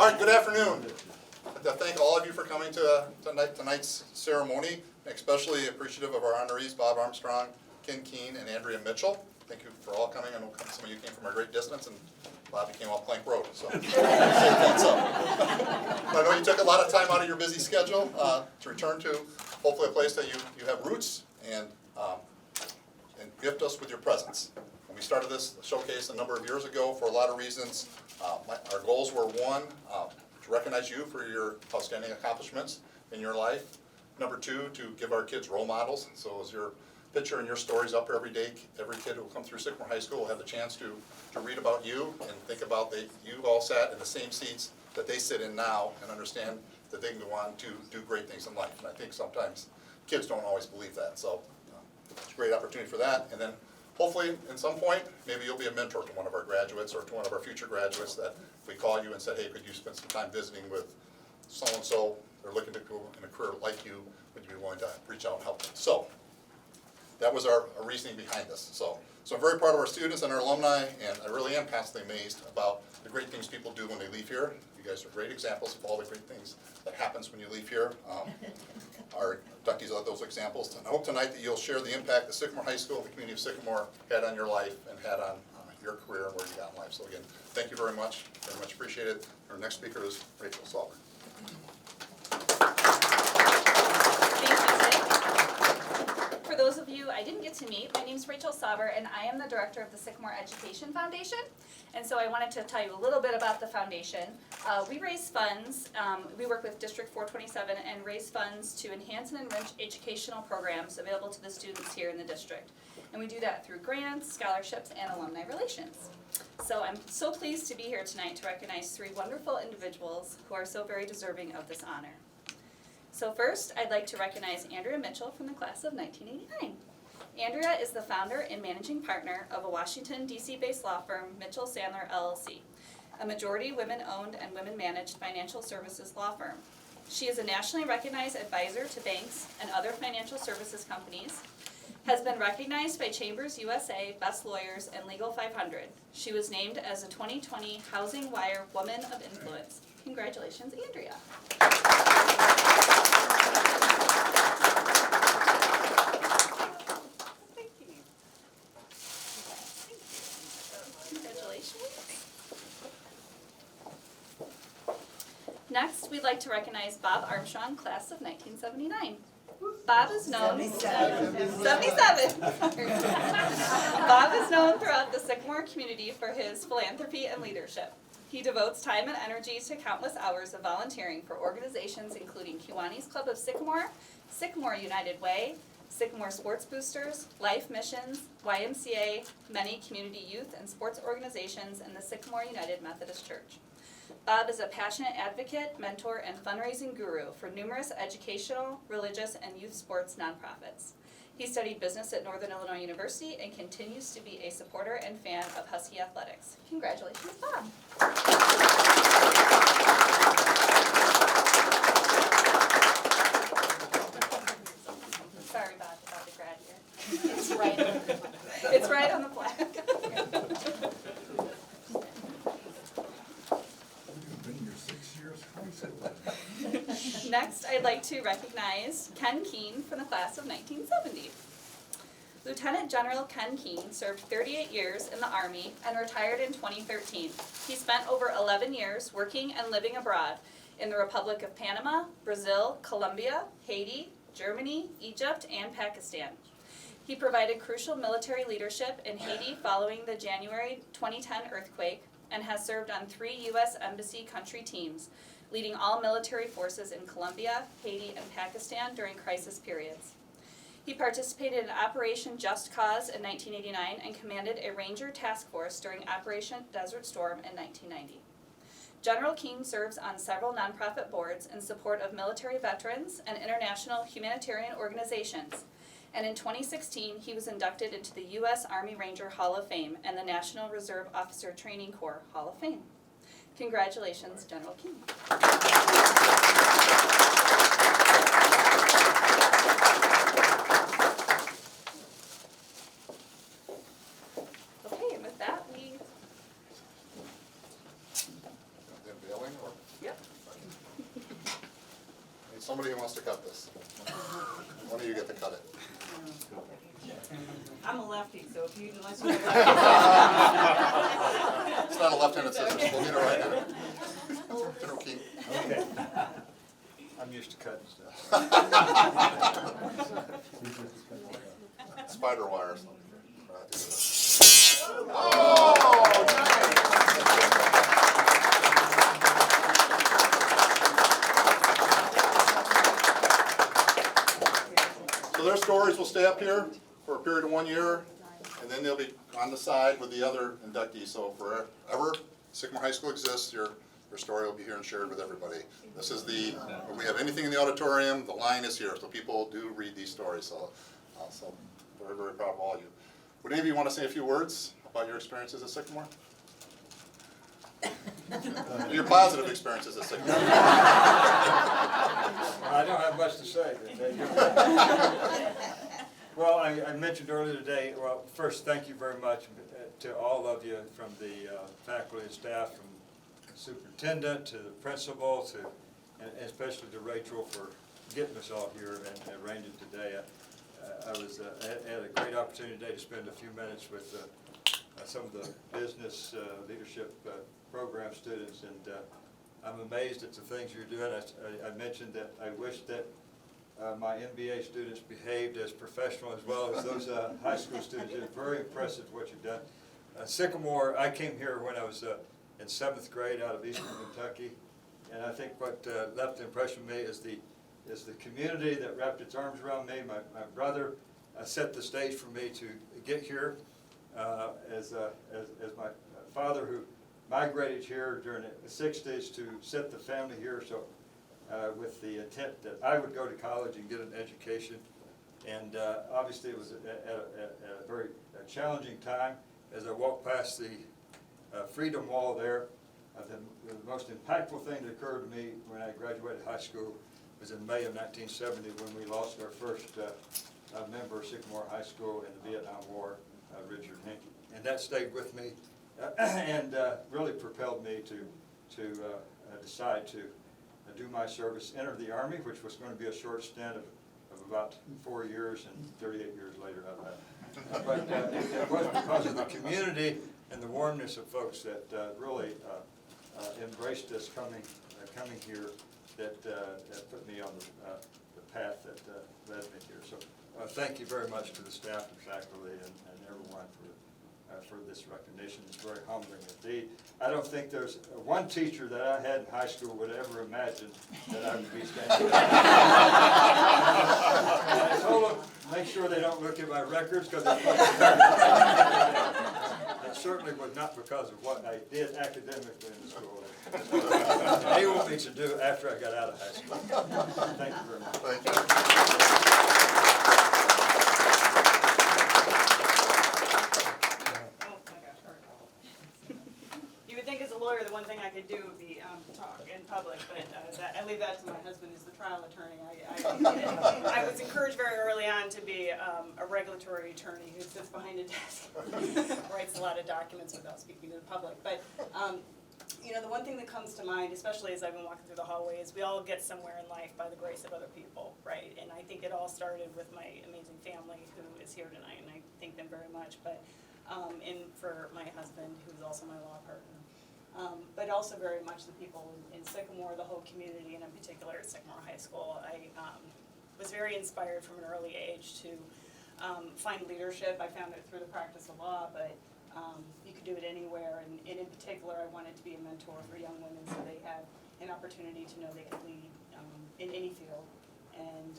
All right, good afternoon. I'd like to thank all of you for coming to tonight's ceremony, especially appreciative of our honorees, Bob Armstrong, Ken Keene, and Andrea Mitchell. Thank you for all coming. I know some of you came from a great distance, and Bobby came off Plank Road, so I know you took a lot of time out of your busy schedule to return to hopefully a place that you have roots and gift us with your presence. When we started this showcase a number of years ago for a lot of reasons, our goals were one, to recognize you for your outstanding accomplishments in your life. Number two, to give our kids role models. So as your picture and your stories up every day, every kid who will come through Sycamore High School will have the chance to read about you and think about you all sat in the same seats that they sit in now and understand that they can go on to do great things in life. And I think sometimes kids don't always believe that. So it's a great opportunity for that. And then hopefully at some point, maybe you'll be a mentor to one of our graduates or to one of our future graduates that if we call you and said, hey, could you spend some time visiting with so-and-so, they're looking to go in a career like you, would you be willing to reach out and help them? So that was our reasoning behind this. So I'm very proud of our students and our alumni, and I really am constantly amazed about the great things people do when they leave here. You guys are great examples of all the great things that happens when you leave here. Our inductees are those examples. And I hope tonight that you'll share the impact that Sycamore High School and the community of Sycamore had on your life and had on your career and where you got in life. So again, thank you very much appreciated. Our next speaker is Rachel Sauber. For those of you I didn't get to meet, my name is Rachel Sauber, and I am the director of the Sycamore Education Foundation. And so I wanted to tell you a little bit about the foundation. We raise funds, we work with District 427 and raise funds to enhance and enrich educational programs available to the students here in the district. And we do that through grants, scholarships, and alumni relations. So I'm so pleased to be here tonight to recognize three wonderful individuals who are so very deserving of this honor. So first, I'd like to recognize Andrea Mitchell from the class of 1989. Andrea is the founder and managing partner of a Washington, D.C.-based law firm, Mitchell Sandler, LLC, a majority women-owned and women-managed financial services law firm. She is a nationally recognized advisor to banks and other financial services companies, has been recognized by Chambers USA, Best Lawyers, and Legal 500. She was named as a 2020 Housing Wire Woman of Influence. Congratulations, Andrea. Next, we'd like to recognize Bob Armstrong, class of 1979. Bob is known 77. Bob is known throughout the Sycamore community for his philanthropy and leadership. He devotes time and energy to countless hours of volunteering for organizations including Kiwanis Club of Sycamore, Sycamore United Way, Sycamore Sports Boosters, Life Missions, YMCA, many community youth and sports organizations, and the Sycamore United Methodist Church. Bob is a passionate advocate, mentor, and fundraising guru for numerous educational, religious, and youth sports nonprofits. He studied business at Northern Illinois University and continues to be a supporter and fan of Husky Athletics. Congratulations, Bob. Sorry, Bob, about the grad here. It's right on the plaque. Next, I'd like to recognize Ken Keene from the class of 1970. Lieutenant General Ken Keene served 38 years in the Army and retired in 2013. He spent over 11 years working and living abroad in the Republic of Panama, Brazil, Colombia, Haiti, Germany, Egypt, and Pakistan. He provided crucial military leadership in Haiti following the January 2010 earthquake and has served on 3 U.S. Embassy country teams, leading all military forces in Colombia, Haiti, and Pakistan during crisis periods. He participated in Operation Just Cause in 1989 and commanded a Ranger task force during Operation Desert Storm in 1990. General Keene serves on several nonprofit boards in support of military veterans and international humanitarian organizations. And in 2016, he was inducted into the U.S. Army Ranger Hall of Fame and the National Reserve Officer Training Corps Hall of Fame. Congratulations, General Keene. Okay, and with that, we... Somebody who wants to cut this. One of you get to cut it. I'm a lefty, so if you, unless you. It's not a left-handed scissors, we'll need a right-handed. General Keane. Okay. I'm used to cutting stuff. Spider wire or something. Oh, nice. So their stories will stay up here for a period of 1 year, and then they'll be on the side with the other inductees. So forever Sycamore High School exists, your story will be here and shared with everybody. This is when we have anything in the auditorium, the line is here, so people do read these stories. So very, very proud of all of you. Would any of you want to say a few words about your experiences at Sycamore? Your positive experiences at Sycamore. I don't have much to say. Well, I mentioned earlier today, well, first, thank you very much to all of you, from the faculty and staff, from the superintendent to the principal, and especially to Rachel for getting us all here and arranging today. I had a great opportunity today to spend a few minutes with some of the business leadership program students, and I'm amazed at the things you're doing. I mentioned that I wish that my MBA students behaved as professional as well as those high school students. It's very impressive what you've done. Sycamore, I came here when I was in 7th grade out of Eastern Kentucky, and I think what left the impression on me is the community that wrapped its arms around me. My brother set the stage for me to get here as my father, who migrated here during the 60s to set the family here, so with the intent that I would go to college and get an education. And obviously it was at a very challenging time. As I walked past the Freedom Wall there, the most impactful thing that occurred to me when I graduated high school was in May of 1970, when we lost our first member of Sycamore High School in the Vietnam War, Richard Hinkey. And that stayed with me and really propelled me to decide to do my service, enter the Army, which was going to be a short stint of about 4 years, and 38 years later I left. But it was because of the community and the warmness of folks that really embraced us coming here, that put me on the path that led me here. So thank you very much to the staff and faculty and everyone for this recognition. It's very humbling indeed. I don't think there's one teacher that I had in high school would ever imagine that I would be standing there. And I told them, make sure they don't look at my records, because it certainly was not because of what I did academically in school. They want me to do after I got out of high school. Thank you very much. Thank you. Lawyer, the one thing I could do would be talk in public, but I leave that to my husband, who's the trial attorney. I was encouraged very early on to be a regulatory attorney who sits behind a desk, writes a lot of documents without speaking to the public. But you know, the one thing that comes to mind, especially as I've been walking through the hallway, is we all get somewhere in life by the grace of other people, right? And I think it all started with my amazing family, who is here tonight, and I thank them very much. But and for my husband, who's also my law partner. But also very much the people in Sycamore, the whole community, and in particular at Sycamore High School. I was very inspired from an early age to find leadership. I found it through the practice of law, but you could do it anywhere. And in particular, I wanted to be a mentor for young women so they had an opportunity to know they could lead in any field. And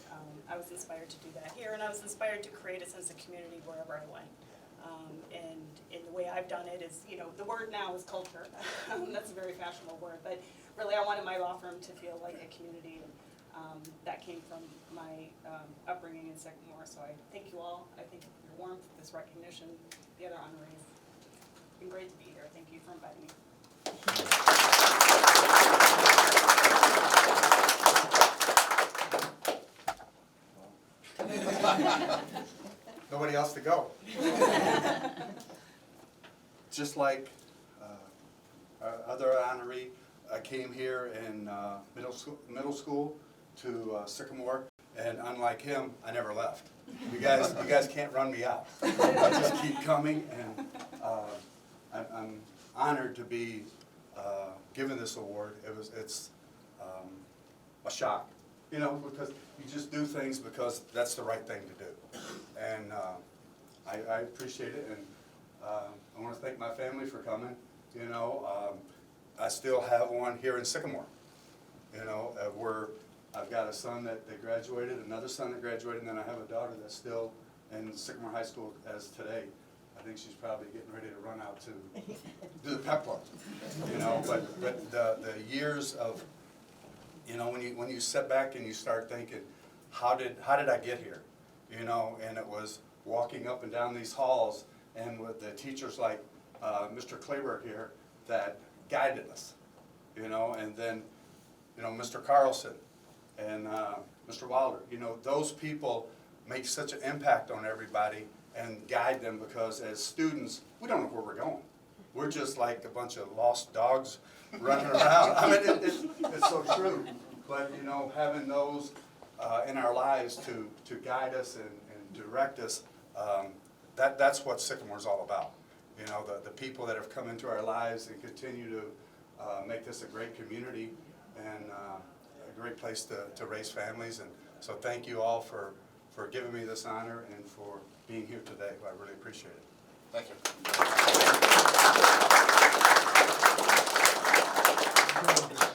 I was inspired to do that here, and I was inspired to create a sense of community wherever I went. And the way I've done it is, you know, the word now is culture. That's a very fashionable word, but really I wanted my law firm to feel like a community, and that came from my upbringing in Sycamore. So I thank you all. I thank you for your warmth, this recognition, the other honorees. It's been great to be here. Thank you for inviting me. Nobody else to go. Just like our other honoree, I came here in middle school to Sycamore, and unlike him, I never left. You guys can't run me out. I just keep coming, and I'm honored to be given this award. It's a shock, you know, because you just do things because that's the right thing to do, and I appreciate it, and I want to thank my family for coming. You know, I still have one here in Sycamore. You know, I've got a son that graduated, another son that graduated, and then I have a daughter that's still in Sycamore High School as today. I think she's probably getting ready to run out to do the pep club. You know, but the years of, you know, when you sit back and you start thinking, how did I get here? You know, and it was walking up and down these halls, and with the teachers like Mr. Kleber here that guided us. You know, and then, you know, Mr. Carlson and Mr. Wilder, you know, those people make such an impact on everybody and guide them, because as students, we don't know where we're going. We're just like a bunch of lost dogs running around. I mean, it's so true. But, you know, having those in our lives to guide us and direct us, that's what Sycamore's all about. You know, the people that have come into our lives and continue to make this a great community and a great place to raise families. And so thank you all for giving me this honor and for being here today. I really appreciate it. Thank you.